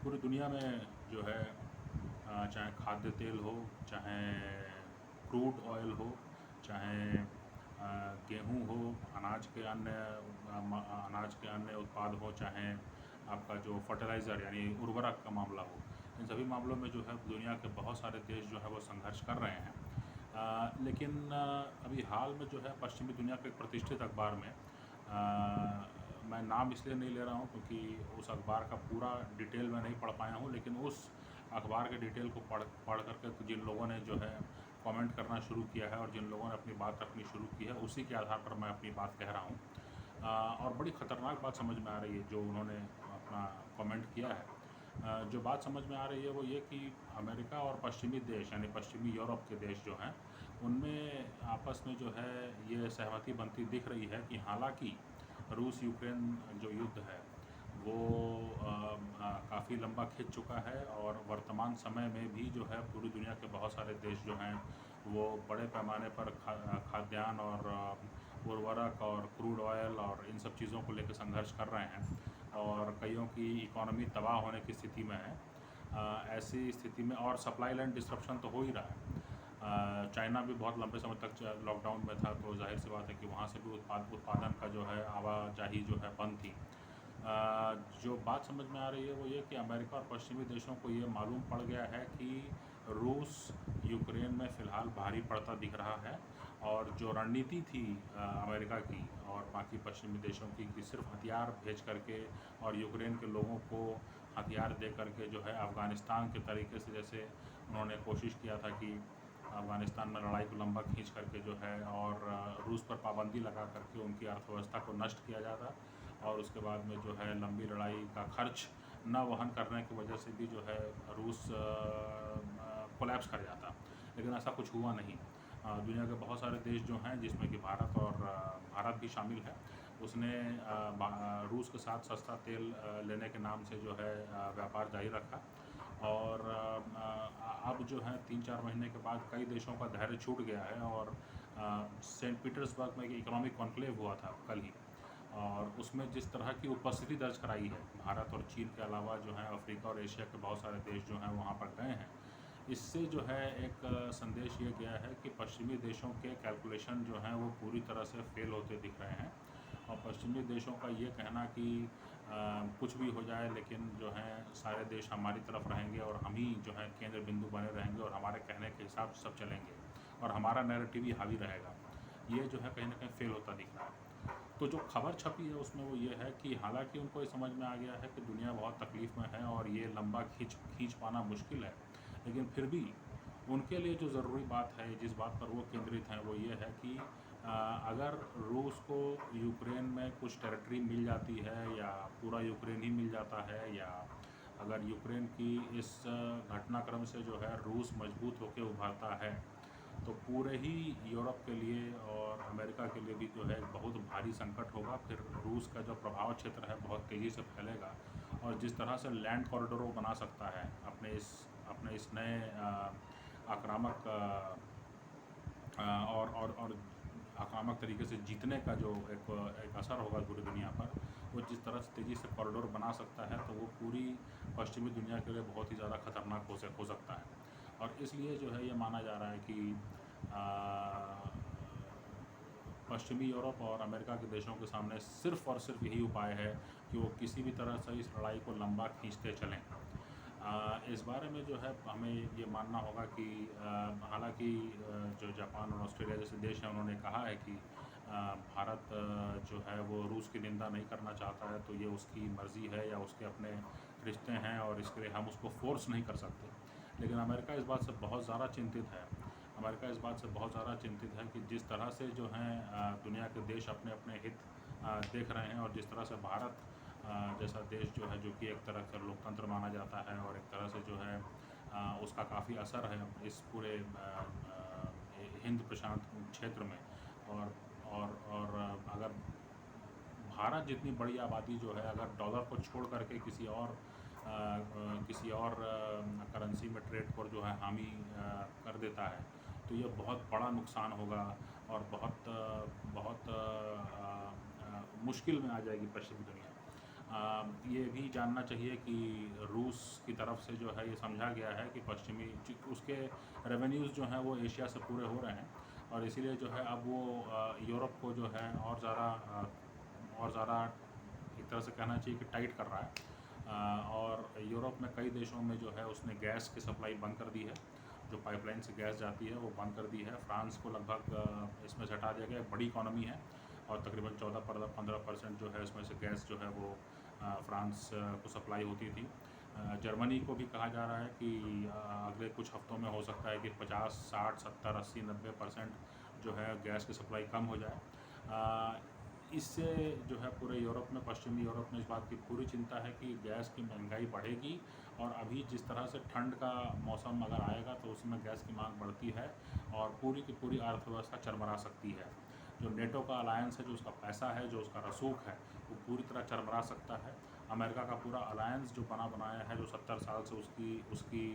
पूरी दुनिया में जो है चाहे खाद्य तेल हो, चाहे क्रूड ऑयल हो, चाहे गेहूँ हो, अनाज के अन्य उत्पाद हो, चाहे आपका जो फर्टिलाइज़र यानी उर्वरक का मामला हो, इन सभी मामलों में जो है दुनिया के बहुत सारे देश जो है वो संघर्ष कर रहे हैं। लेकिन अभी हाल में जो है पश्चिमी दुनिया के एक प्रतिष्ठित अखबार में मैं नाम इसलिए नहीं ले रहा हूँ क्योंकि उस अखबार का पूरा डिटेल मैं नहीं पढ़ पाया हूँ, लेकिन उस अखबार के डिटेल को पढ़ करके तो जिन लोगों ने जो है कमेंट करना शुरू किया है और जिन लोगों ने अपनी बात रखनी शुरू की है, उसी के आधार पर मैं अपनी बात कह रहा हूँ। और बड़ी ख़तरनाक बात समझ में आ रही है जो उन्होंने अपना कमेंट किया है। जो बात समझ में आ रही है वो ये कि अमेरिका और पश्चिमी देश यानी पश्चिमी यूरोप के देश जो हैं, उनमें आपस में जो है ये सहमति बनती दिख रही है कि हालांकि रूस यूक्रेन जो युद्ध है वो काफ़ी लंबा खिंच चुका है और वर्तमान समय में भी जो है पूरी दुनिया के बहुत सारे देश जो हैं वो बड़े पैमाने पर खाद्यान्न और उर्वरक और क्रूड ऑयल और इन सब चीज़ों को लेकर संघर्ष कर रहे हैं और कईयों की इकोनॉमी तबाह होने की स्थिति में है। ऐसी स्थिति में और सप्लाई लाइन डिस्रप्शन तो हो ही रहा है। चाइना भी बहुत लंबे समय तक लॉकडाउन में था, तो जाहिर सी बात है कि वहाँ से भी उत्पादन का जो है आवाजाही जो है बंद थी। जो बात समझ में आ रही है वो ये कि अमेरिका और पश्चिमी देशों को ये मालूम पड़ गया है कि रूस यूक्रेन में फ़िलहाल भारी पड़ता दिख रहा है और जो रणनीति थी अमेरिका की और बाकी पश्चिमी देशों की कि सिर्फ हथियार भेज करके और यूक्रेन के लोगों को हथियार दे करके जो है अफ़गानिस्तान के तरीके से, जैसे उन्होंने कोशिश किया था कि अफ़गानिस्तान में लड़ाई को लंबा खींच करके जो है और रूस पर पाबंदी लगा करके उनकी अर्थव्यवस्था को नष्ट किया जाता और उसके बाद में जो है लंबी लड़ाई का खर्च न वहन करने की वजह से भी जो है रूस कोलैप्स कर जाता। लेकिन ऐसा कुछ हुआ नहीं। दुनिया के बहुत सारे देश जो हैं जिसमें कि भारत भी शामिल है, उसने रूस के साथ सस्ता तेल लेने के नाम से जो है व्यापार जारी रखा और अब जो है 3-4 महीने के बाद कई देशों का धैर्य छूट गया है और सेंट पीटर्सबर्ग में एक इकोनॉमिक कॉन्क्लेव हुआ था कल ही और उसमें जिस तरह की उपस्थिति दर्ज कराई है, भारत और चीन के अलावा जो है अफ्रीका और एशिया के बहुत सारे देश जो हैं वहाँ पर गए हैं। इससे जो है एक संदेश ये गया है कि पश्चिमी देशों के कैलकुलेशन जो हैं वो पूरी तरह से फ़ेल होते दिख रहे हैं और पश्चिमी देशों का ये कहना कि कुछ भी हो जाए लेकिन जो है सारे देश हमारी तरफ रहेंगे और हम ही जो है केंद्र बिंदु बने रहेंगे और हमारे कहने के हिसाब से सब चलेंगे और हमारा नैरेटिव ही हावी रहेगा, ये जो है कहीं न कहीं फ़ेल होता दिख रहा है। तो जो खबर छपी है उसमें वो ये है कि हालांकि उनको ये समझ में आ गया है कि दुनिया बहुत तकलीफ़ में है और ये लंबा खींच पाना मुश्किल है, लेकिन फिर भी उनके लिए जो ज़रूरी बात है, जिस बात पर वो केंद्रित हैं, वो ये है कि अगर रूस को यूक्रेन में कुछ टेरिटरी मिल जाती है या पूरा यूक्रेन ही मिल जाता है या अगर यूक्रेन की इस घटनाक्रम से जो है रूस मजबूत होकर उभरता है तो पूरे ही यूरोप के लिए और अमेरिका के लिए भी जो है बहुत भारी संकट होगा। फिर रूस का जो प्रभाव क्षेत्र है बहुत तेज़ी से फैलेगा और जिस तरह से लैंड कॉरिडोर वो बना सकता है अपने इस नए आक्रामक और आक्रामक तरीके से जीतने का जो एक असर होगा पूरी दुनिया पर, वो जिस तरह से तेज़ी से कॉरिडोर बना सकता है तो वो पूरी पश्चिमी दुनिया के लिए बहुत ही ज़्यादा ख़तरनाक हो सकता है। और इसलिए जो है ये माना जा रहा है कि पश्चिमी यूरोप और अमेरिका के देशों के सामने सिर्फ़ और सिर्फ यही उपाय है कि वो किसी भी तरह से इस लड़ाई को लंबा खींचते चलें। इस बारे में जो है हमें ये मानना होगा कि हालांकि जो जापान और ऑस्ट्रेलिया जैसे देश हैं उन्होंने कहा है कि भारत जो है वो रूस की निंदा नहीं करना चाहता है, तो ये उसकी मर्ज़ी है या उसके अपने रिश्ते हैं और इसके लिए हम उसको फ़ोर्स नहीं कर सकते। लेकिन अमेरिका इस बात से बहुत ज़्यादा चिंतित है। अमेरिका इस बात से बहुत ज़्यादा चिंतित है कि जिस तरह से जो हैं दुनिया के देश अपने अपने हित देख रहे हैं और जिस तरह से भारत जैसा देश जो है जो कि एक तरह से लोकतंत्र माना जाता है और एक तरह से जो है उसका काफ़ी असर है इस पूरे हिंद प्रशांत क्षेत्र में और अगर भारत जितनी बड़ी आबादी जो है अगर डॉलर को छोड़ करके किसी और करेंसी में ट्रेड पर जो है हामी कर देता है तो ये बहुत बड़ा नुकसान होगा और बहुत मुश्किल में आ जाएगी पश्चिमी दुनिया। ये भी जानना चाहिए कि रूस की तरफ से जो है ये समझा गया है कि पश्चिमी उसके रेवेन्यूज़ जो हैं वो एशिया से पूरे हो रहे हैं, और इसीलिए जो है अब वो यूरोप को जो है और ज़्यादा एक तरह से कहना चाहिए कि टाइट कर रहा है। और यूरोप में कई देशों में जो है उसने गैस की सप्लाई बंद कर दी है, जो पाइपलाइन से गैस जाती है वो बंद कर दी है। फ्रांस को लगभग इसमें से हटा दिया गया, बड़ी इकॉनमी है और तकरीबन 14-15% जो है उसमें से गैस जो है वो फ्रांस को सप्लाई होती थी। जर्मनी को भी कहा जा रहा है कि अगले कुछ हफ्तों में हो सकता है कि 50, 60, 70, 80, 90% जो है गैस की सप्लाई कम हो जाए। इससे जो है पूरे यूरोप में, पश्चिमी यूरोप में इस बात की पूरी चिंता है कि गैस की महंगाई बढ़ेगी, और अभी जिस तरह से ठंड का मौसम अगर आएगा तो उसमें गैस की मांग बढ़ती है और पूरी की पूरी अर्थव्यवस्था चरमरा सकती है। जो नेटो का अलायंस है, जो उसका पैसा है, जो उसका रसूख है, वो पूरी तरह चरमरा सकता है। अमेरिका का पूरा अलायंस जो बना बनाया है, जो 70 साल से उसकी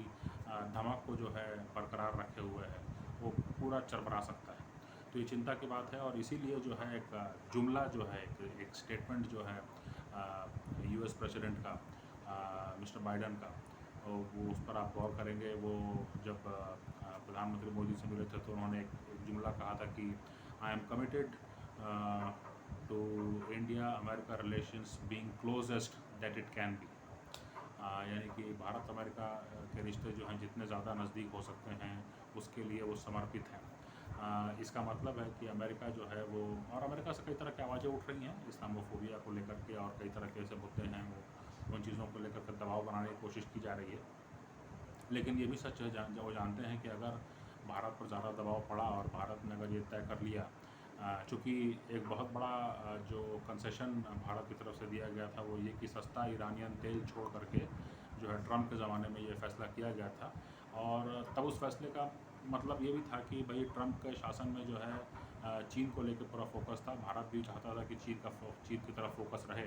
धमक को जो है बरकरार रखे हुए है, वो पूरा चरमरा सकता है। तो ये चिंता की बात है, और इसीलिए जो है एक जुमला जो है, एक स्टेटमेंट जो है यूएस प्रेसिडेंट का, मिस्टर बाइडन का, वो उस पर आप गौर करेंगे। वो जब प्रधानमंत्री मोदी से मिले थे तो उन्होंने एक जुमला कहा था कि I am committed to India America relations being closest that it can be. यानी कि भारत अमेरिका के रिश्ते जो हैं जितने ज़्यादा नज़दीक हो सकते हैं उसके लिए वो समर्पित हैं। इसका मतलब है कि अमेरिका जो है वो, और अमेरिका से कई तरह की आवाज़ें उठ रही हैं इस्लामोफोबिया को लेकर के, और कई तरह के ऐसे मुद्दे हैं वो उन चीज़ों को लेकर के दबाव बनाने की कोशिश की जा रही है। लेकिन ये भी सच है, वो जानते हैं कि अगर भारत पर ज़्यादा दबाव पड़ा और भारत ने अगर ये तय कर लिया, चूँकि एक बहुत बड़ा जो कंसेशन भारत की तरफ से दिया गया था वो ये कि सस्ता ईरानियन तेल छोड़ करके जो है ट्रम्प के ज़माने में ये फ़ैसला किया गया था, और तब उस फैसले का मतलब ये भी था कि भाई ट्रम्प के शासन में जो है चीन को लेकर पूरा फोकस था। भारत भी चाहता था कि चीन की तरफ फोकस रहे,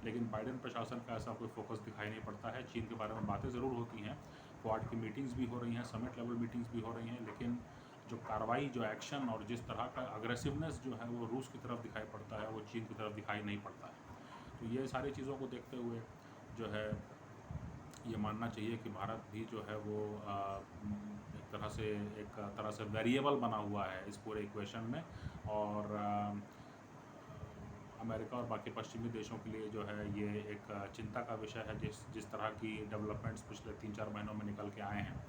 लेकिन बाइडेन प्रशासन का ऐसा कोई फोकस दिखाई नहीं पड़ता है। चीन के बारे में बातें ज़रूर होती हैं, क्वाड की मीटिंग्स भी हो रही हैं, समिट लेवल मीटिंग्स भी हो रही हैं, लेकिन जो कार्रवाई, जो एक्शन और जिस तरह का अग्रेसिवनेस जो है वो रूस की तरफ दिखाई पड़ता है, वो चीन की तरफ दिखाई नहीं पड़ता है। तो ये सारी चीज़ों को देखते हुए जो है ये मानना चाहिए कि भारत भी जो है वो एक तरह से वेरिएबल बना हुआ है इस पूरे इक्वेशन में, और अमेरिका और बाकी पश्चिमी देशों के लिए जो है ये एक चिंता का विषय है, जिस तरह की डेवलपमेंट्स पिछले 3-4 महीनों में निकल के आए हैं।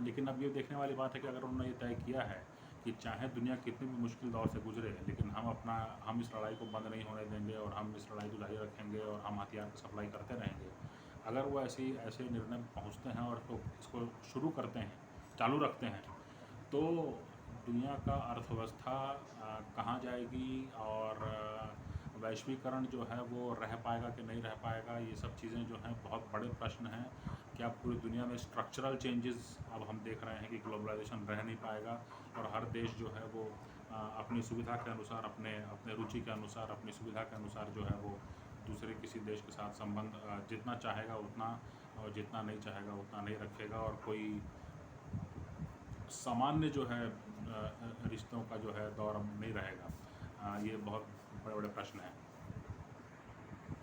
लेकिन अब ये देखने वाली बात है कि अगर उन्होंने ये तय किया है कि चाहे दुनिया कितनी भी मुश्किल दौर से गुजरे, लेकिन हम इस लड़ाई को बंद नहीं होने देंगे, और हम इस लड़ाई को जारी रखेंगे, और हम हथियार की सप्लाई करते रहेंगे। अगर वो ऐसे निर्णय पहुंचते हैं और तो इसको शुरू करते हैं, चालू रखते हैं, तो दुनिया का अर्थव्यवस्था कहाँ जाएगी, और वैश्वीकरण जो है वो रह पाएगा कि नहीं रह पाएगा, ये सब चीज़ें जो हैं बहुत बड़े प्रश्न हैं। क्या पूरी दुनिया में स्ट्रक्चरल चेंजेस अब हम देख रहे हैं कि ग्लोबलाइजेशन रह नहीं पाएगा, और हर देश जो है वो अपनी सुविधा के अनुसार, अपने रुचि के अनुसार, अपनी सुविधा के अनुसार जो है वो दूसरे किसी देश के साथ संबंध जितना चाहेगा उतना, और जितना नहीं चाहेगा उतना नहीं रखेगा, और कोई सामान्य जो है रिश्तों का जो है दौर अब नहीं रहेगा। ये बहुत बड़े बड़े प्रश्न हैं।